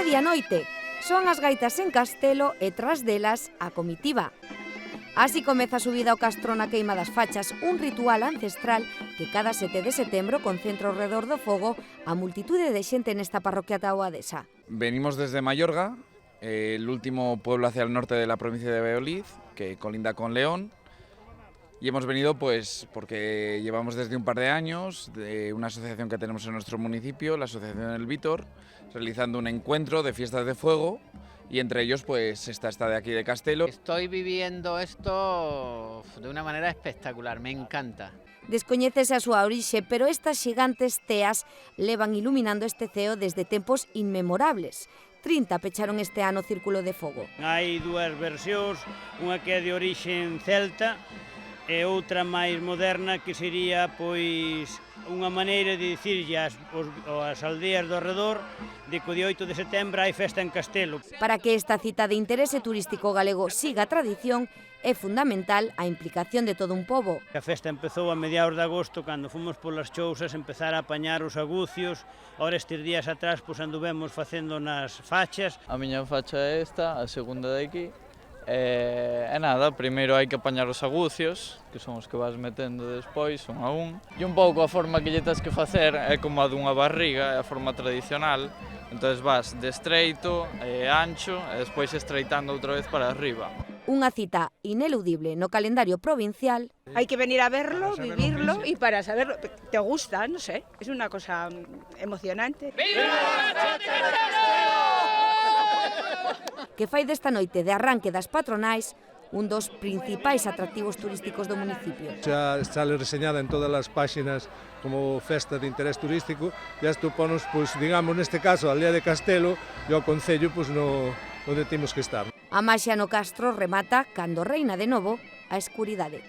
medianoite. Son as gaitas en Castelo e tras delas a comitiva. Así comeza a subida ao castro na Queima das Fachas, un ritual ancestral que cada 7 de setembro concentra ao redor do fogo a multitude de xente nesta parroquia taboadesa. Venimos desde Mayorga, el último pueblo hacia el norte de la provincia de Valladolid, que colinda con León, y hemos venido pues porque llevamos desde un par de años de una asociación que tenemos en nuestro municipio, la Asociación El Vítor, realizando un encuentro de fiestas de fuego. Y entre ellos pues está esta de aquí de Castelo. Estoy viviendo esto de una manera espectacular, me encanta. Descoñécese a súa orixe, pero estas xigantes teas levan iluminando este ceo desde tempos inmemorables. 30 pecharon este ano o Círculo de Fogo. Hai dúas versións, unha que é de orixe celta e outra máis moderna que sería pois unha maneira de dicirlle ás aldeas do arredor de que o día 8 de setembro hai festa en Castelo. Para que esta cita de interese turístico galego siga a tradición, é fundamental a implicación de todo un pobo. A festa empezou a mediados de agosto, cando fomos polas chousas empezar a apañar os agucios. Ahora estes días atrás pois anduvemos facendo nas fachas. A miña facha é esta, a segunda de aquí. E nada, primeiro hai que apañar os agucios, que son os que vas metendo despois, un a un. E un pouco a forma que lle tens que facer é como a dunha barriga, é a forma tradicional. Entón vas de estreito, ancho, e despois estreitando outra vez para arriba. Unha cita ineludible no calendario provincial. Hay que venir a verlo, vivirlo y para saberlo. ¿Te gusta? No sé, es una cosa emocionante. Que fai desta noite de arranque das patronais un dos principais atractivos turísticos do municipio. Xa sale reseñada en todas as páxinas como festa de interés turístico e isto ponos, pois, digamos, neste caso, a aldea de Castelo e ao concello, pois, onde temos que estar. A maxia no castro remata cando reina de novo a escuridade.